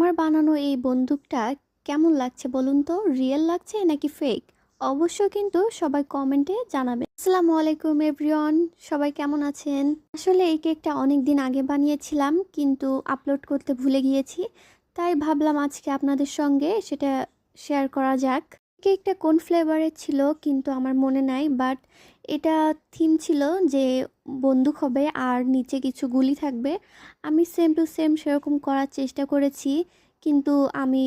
আমার বানানো এই বন্দুকটা কেমন লাগছে বলুন তো? রিয়েল লাগছে নাকি ফেক? অবশ্যই কিন্তু সবাই কমেন্টে জানাবেন। আসসালামু আলাইকুম এভরিওয়ান, সবাই কেমন আছেন? আসলে এই কেকটা অনেক দিন আগে বানিয়েছিলাম কিন্তু আপলোড করতে ভুলে গিয়েছি। তাই ভাবলাম আজকে আপনাদের সঙ্গে সেটা শেয়ার করা যাক। কেকটা কোন ফ্লেভারের ছিল কিন্তু আমার মনে নাই, বাট এটা থিম ছিল যে বন্দুক হবে আর নিচে কিছু গুলি থাকবে। আমি সেম টু সেম সেরকম করার চেষ্টা করেছি, কিন্তু আমি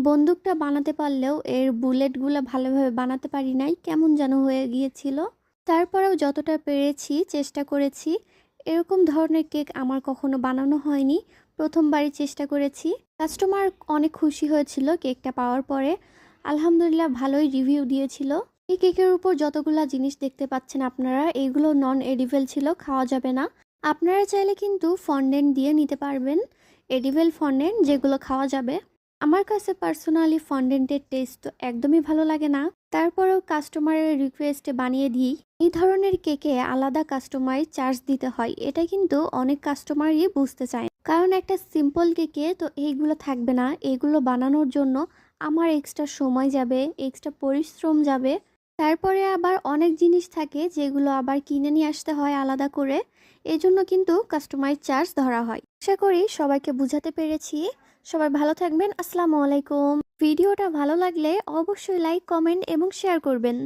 বন্দুকটা বানাতে পারলেও এর বুলেটগুলো ভালোভাবে বানাতে পারি নাই, কেমন যেন হয়ে গিয়েছিল। তারপরেও যতটা পেরেছি চেষ্টা করেছি। এরকম ধরনের কেক আমার কখনো বানানো হয়নি, প্রথমবারই চেষ্টা করেছি। কাস্টমার অনেক খুশি হয়েছিল কেকটা পাওয়ার পরে, আলহামদুলিল্লাহ ভালোই রিভিউ দিয়েছিল। এই কেকের উপর যতগুলা জিনিস দেখতে পাচ্ছেন আপনারা, এইগুলো নন এডিবল ছিল, খাওয়া যাবে না। আপনারা চাইলে কিন্তু ফন্ডেন্ট দিয়ে নিতে পারবেন, এডিবল ফন্ডেন্ট যেগুলো খাওয়া যাবে। আমার কাছে পার্সোনালি ফন্ডেন্টের টেস্ট তো একদমই ভালো লাগে না, তারপরেও কাস্টমারের রিকোয়েস্টে বানিয়ে দিই। এই ধরনের কেকে আলাদা কাস্টমাইজ চার্জ দিতে হয়, এটা কিন্তু অনেক কাস্টমারই বুঝতে চায় না। কারণ একটা সিম্পল কেকে তো এইগুলো থাকবে না, এগুলো বানানোর জন্য আমার এক্সট্রা সময় যাবে, এক্সট্রা পরিশ্রম যাবে। তারপরে আবার অনেক জিনিস থাকে যেগুলো আবার কিনে নিয়ে আসতে হয় আলাদা করে, এজন্য কিন্তু কাস্টমাইজ চার্জ ধরা হয়। আশা করি সবাইকে বুঝাতে পেরেছি। সবাই ভালো থাকবেন। আসসালামু আলাইকুম। ভিডিওটা ভালো লাগলে অবশ্যই লাইক, কমেন্ট এবং শেয়ার করবেন।